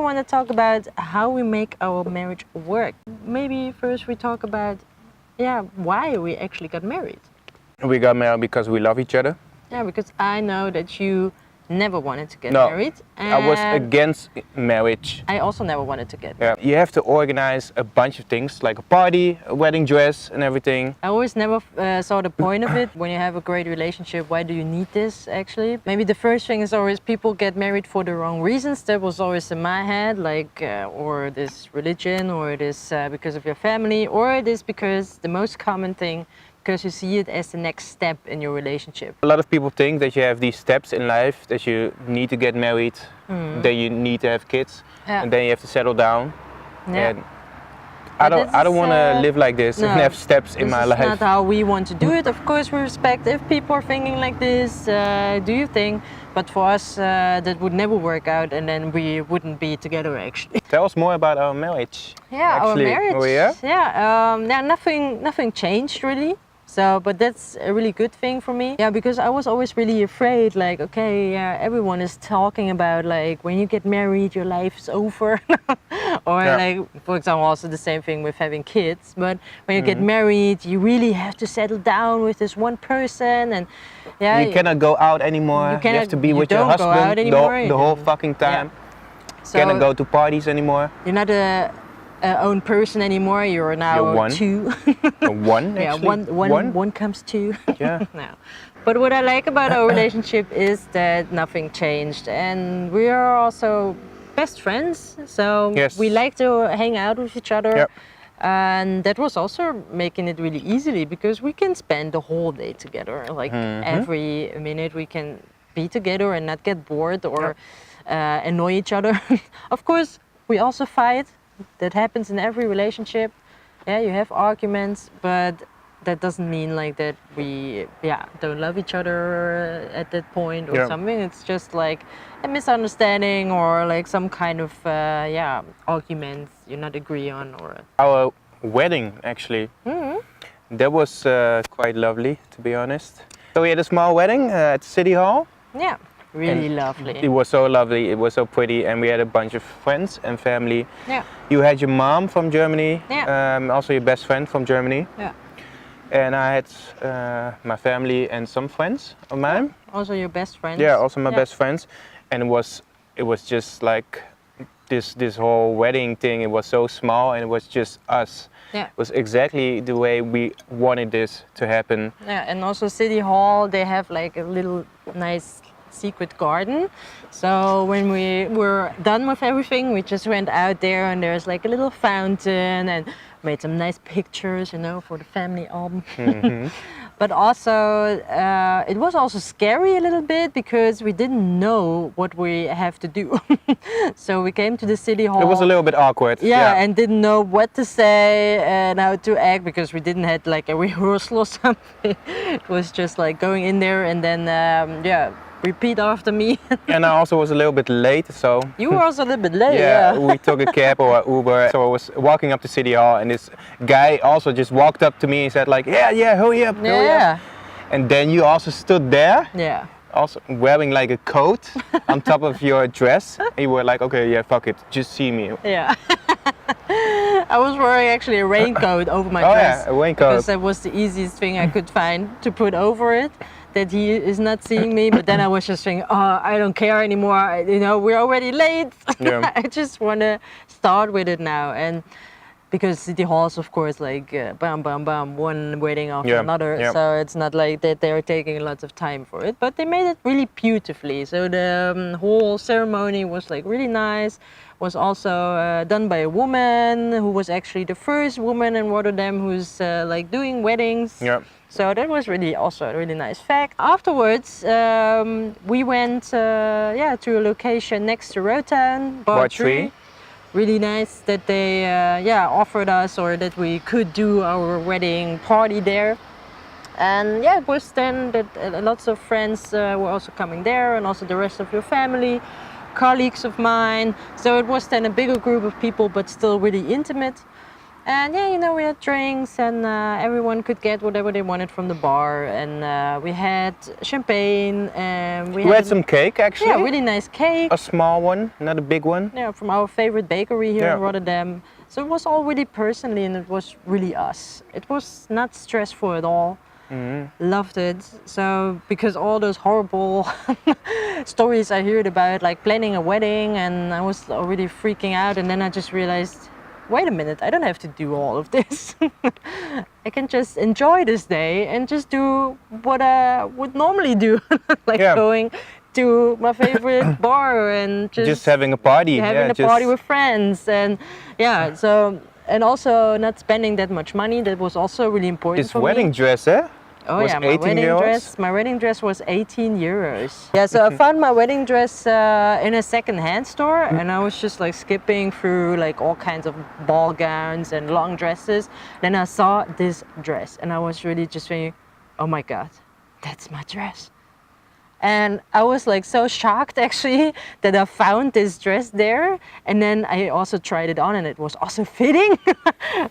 want to talk about how we make our marriage work. Maybe first we talk about, why we actually got married. We got married because we love each other. Yeah, because I know that you never wanted to get No, married. I was against marriage. I also never wanted to get married. Yeah, you have to organize a bunch of things like a party, a wedding dress and everything. I always never saw the point of it. When you have a great relationship, why do you need this actually? Maybe the first thing is always people get married for the wrong reasons. That was always in my head, like or this religion, or it is because of your family, or it is because the most common thing, because you see it as the next step in your relationship. A lot of people think that you have these steps in life, that you need to get married, then you need to have kids, and then you have to settle down. Yeah. And I don't want to live like this and have steps in my life. This is not how we want to do it. Of course, we respect if people are thinking like this, do your thing. But for us, that would never work out, and then we wouldn't be together actually. Tell us more about our marriage. Yeah, actually. our marriage. Maria? Yeah, nothing changed really. So, but that's a really good thing for me. Yeah, because I was always really afraid, like, okay, everyone is talking about, like, when you get married, your life is over. Or like, for example, also the same thing with having kids. But when you get married, you really have to settle down with this one person, and you cannot go out anymore. You have to be with your husband the whole fucking time. So, cannot go to parties anymore. You're not a own person anymore. You're now one. two. One, actually. Yeah, one comes two. Yeah. No. But what I like about our relationship is that nothing changed, and we are also best friends. So we like to hang out with each other. Yep. And that was also making it really easily, because we can spend the whole day together. Like every minute we can be together and not get bored or annoy each other. Of course, we also fight. That happens in every relationship. Yeah, you have arguments, but that doesn't mean like that we don't love each other at that point or something. It's just like a misunderstanding or like some kind of arguments you not agree on. Or our wedding actually, that was quite lovely, to be honest. So we had a small wedding at City Hall. Yeah. Really lovely. It was so lovely, it was so pretty, and we had a bunch of friends and family. Yeah. You had your mom from Germany, also your best friend from Germany. Yeah. And I had my family and some friends of mine. Also your best friends. Yeah, also my best friends. And it was just like this whole wedding thing, it was so small and it was just us. Yeah. It was exactly the way we wanted this to happen. Yeah, and also City Hall, they have like a little nice secret garden. So when we were done with everything, we just went out there, and there's like a little fountain, and made some nice pictures, you know, for the family album. But also it was also scary a little bit, because we didn't know what we have to do. So we came to the City Hall. It was a little bit awkward. Yeah, and didn't know what to say and how to act, because we didn't have like a rehearsal or something. It was just like going in there and then repeat after me. And I also was a little bit late, so... You were also a little bit late, we took a cab or an Uber. So I was walking up to City Hall, and this guy also just walked up to me and said like, hurry up, hurry up. And then you also stood there. Yeah. Also wearing like a coat on top of your dress. And you were like, okay, fuck it, just see me. Yeah. I was wearing actually a raincoat over my dress. Yeah, a raincoat. Because that was the easiest thing I could find to put over it, that he is not seeing me. But then I was just thinking, I don't care anymore. You know, we're already late. Yeah. I just want to start with it now. And because City Hall is, of course, like bam, bam, bam, one wedding after another. So it's not like that they're taking lots of time for it. But they made it really beautifully. So the whole ceremony was like really nice. Was also done by a woman who was actually the first woman in Rotterdam who's like doing weddings. Yeah. So that was really also a really nice fact. Afterwards, we went to a location next to Rotterdam, Bar 3. Really nice that they offered us, or that we could do our wedding party there. And it was then that lots of friends were also coming there, and also the rest of your family, colleagues of mine. So it was then a bigger group of people, but still really intimate. And yeah, you know, we had drinks and everyone could get whatever they wanted from the bar. And we had champagne and we had some cake actually. Yeah, really nice cake. A small one, not a big one. Yeah, from our favorite bakery here in Rotterdam. So it was all really personally and it was really us. It was not stressful at all. Loved it. So because all those horrible stories I heard about, like planning a wedding, and I was already freaking out, and then I just realized, wait a minute, I don't have to do all of this. I can just enjoy this day and just do what I would normally do, like going to my favorite bar and just having a party. Having a party with friends, and yeah, so, and also not spending that much money. That was also really important this for wedding me. dress, eh? Oh was yeah, my wedding dress was 18 euros. Yeah, so I Mm-hmm. found my wedding dress in a second-hand store, and I was just like skipping through like all kinds of ball gowns and long dresses. Then I saw this dress, and I was really just thinking, oh my God, that's my dress. And I was like so shocked actually that I found this dress there, and then I also tried it on and it was also fitting.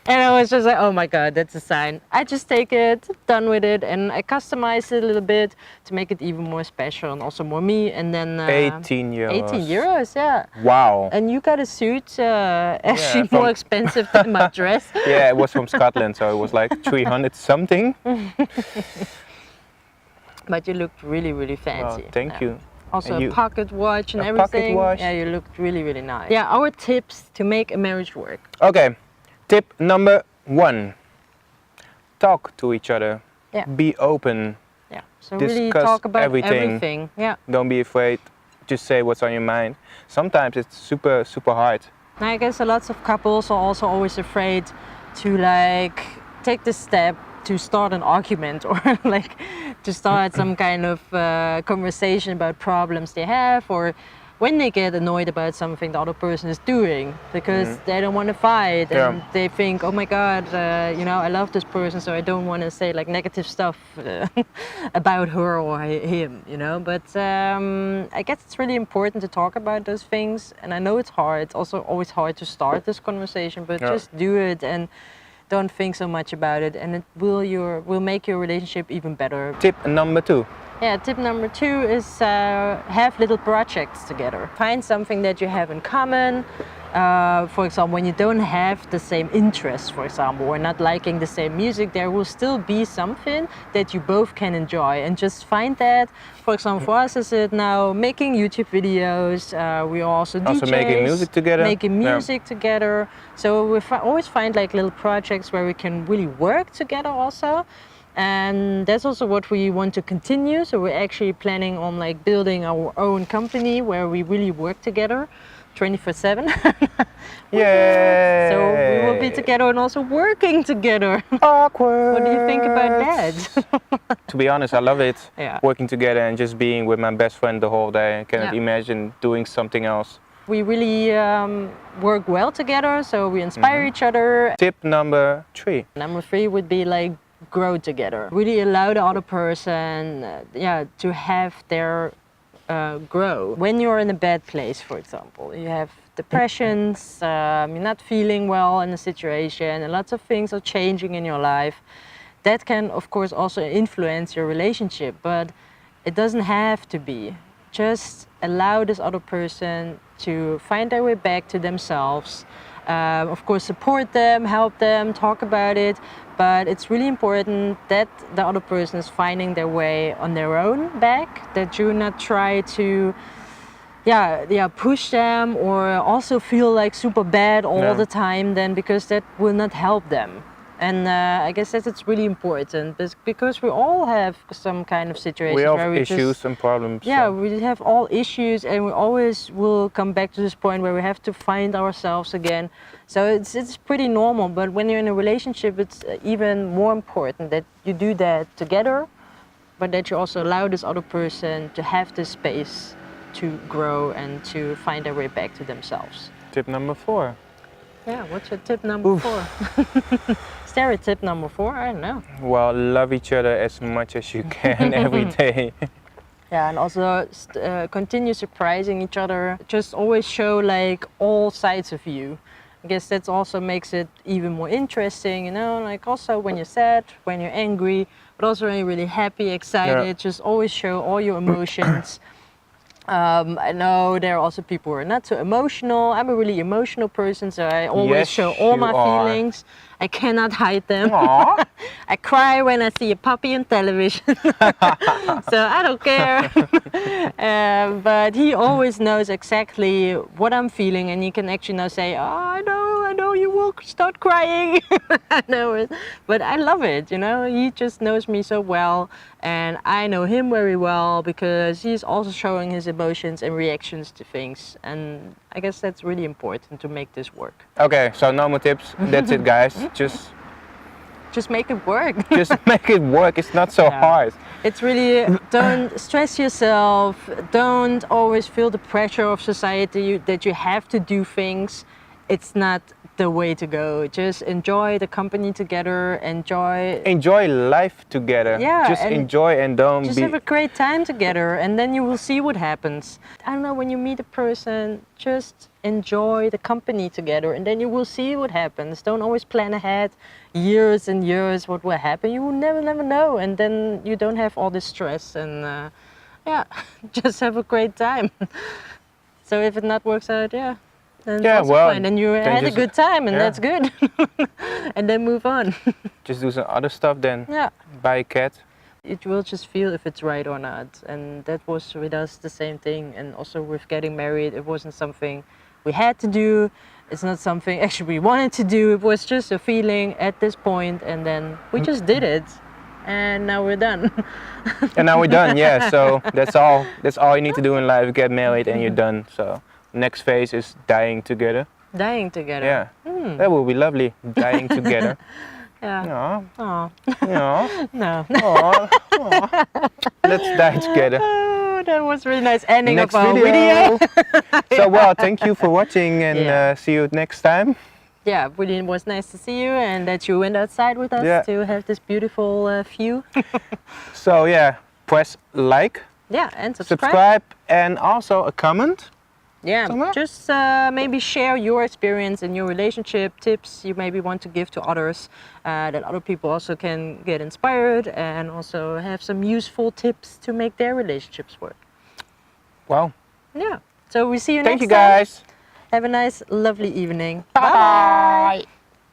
And I was just like, oh my God, that's a sign. I just take it, done with it, and I customized it a little bit to make it even more special and also more me. And then 18 euros. 18 euros, yeah. Wow. And you got a suit actually more expensive than my dress. Yeah, it was from Scotland, so it was like 300 something. But you looked really, really fancy. Well, thank you. Also a pocket watch and a everything. Pocket watch. Yeah, you looked really, really nice. Yeah, our tips to make a marriage work. Okay, tip number 1. Talk to each other. Yeah. Be open. Yeah, so Discuss really talk about everything. everything. Yeah. Don't be afraid. Just say what's on your mind. Sometimes it's super, super hard. Now, I guess lots of couples are also always afraid to like take the step to start an argument or like to start some kind of conversation about problems they have, or when they get annoyed about something the other person is doing because they don't want to fight and they think, oh my God, you know, I love this person, so I don't want to say like negative stuff about her or him, you know. But I guess it's really important to talk about those things, and I know it's hard. It's also always hard to start this conversation, but just do it and don't think so much about it, and it will make your relationship even better. Tip number 2. Yeah, tip number 2 is have little projects together. Find something that you have in common. For example, when you don't have the same interests, for example, or not liking the same music, there will still be something that you both can enjoy, and just find that. For example, for us is it now making YouTube videos, we are also DJs. Also making music together. Making music together. So we always find like little projects where we can really work together also. And that's also what we want to continue. So we're actually planning on like building our own company where we really work together 24/7. Yay! So we will be together and also working together. Awkward. What do you think about that? To be honest, I love it. Yeah. Working together and just being with my best friend the whole day. I cannot imagine doing something else. We really work well together, so we inspire each other. Tip number 3. Number 3 would be like grow together. Really allow the other person to have their grow. When you're in a bad place, for example, you have depressions, you're not feeling well in a situation, and lots of things are changing in your life. That can, of course, also influence your relationship, but it doesn't have to be. Just allow this other person to find their way back to themselves. Of course, support them, help them, talk about it, but it's really important that the other person is finding their way on their own back, that you not try to push them or also feel like super bad all the time then, because that will not help them. And I guess that it's really important because we all have some kind of situation where we have issues and problems. Yeah, we have all issues, and we always will come back to this point where we have to find ourselves again. So it's pretty normal, but when you're in a relationship, it's even more important that you do that together, but that you also allow this other person to have the space to grow and to find their way back to themselves. Tip number 4. Yeah, what's your tip number 4? Is there a tip number 4? I don't know. Well, love each other as much as you can every day. Yeah, and also continue surprising each other. Just always show like all sides of you. I guess that also makes it even more interesting, you know, like also when you're sad, when you're angry, but also when you're really happy, excited, just always show all your emotions. I know there are also people who are not so emotional. I'm a really emotional person, so I always show all my feelings. I cannot hide them. I cry when I see a puppy on television, so I don't care. But he always knows exactly what I'm feeling, and he can actually now say, "Oh, I know, you will start crying." I know it, but I love it. You know, he just knows me so well, and I know him very well because he's also showing his emotions and reactions to things, and I guess that's really important to make this work. Okay, so no more tips. That's it, guys. Just make it work. Just make it work. It's not so hard. It's really, don't stress yourself. Don't always feel the pressure of society that you have to do things. It's not the way to go. Just enjoy the company together. Enjoy life together. Yeah, just enjoy and don't just have a great time together, and then you will see what happens. I don't know, when you meet a person, just enjoy the company together, and then you will see what happens. Don't always plan ahead years and years what will happen. You will never know, and then you don't have all this stress, and yeah, just have a great time. So if it not works out, then it's fine. And you had a good time, and that's good. And then move on. Just do some other stuff then. Yeah. Buy a cat. It will just feel if it's right or not. And that was with us the same thing. And also with getting married, it wasn't something we had to do. It's not something actually we wanted to do. It was just a feeling at this point, and then we just did it. And now we're done. And now we're done, yeah. So that's all you need to do in life. Get married and you're done. So next phase is dying together. Dying together. Yeah. That will be lovely. Dying together. Yeah. Oh. Yeah. No. Let's die together. Oh, that was really nice ending of our video. So well, thank you for watching, and see you next time. Yeah, really was nice to see you, and that you went outside with us to have this beautiful view. So yeah, press like. Yeah, and subscribe, and also a comment. Yeah, somewhere? Just maybe share your experience and your relationship tips you maybe want to give to others, that other people also can get inspired and also have some useful tips to make their relationships work. Wow. Yeah, so we see you next time. Thank you, guys. Have a nice, lovely evening. Bye-bye.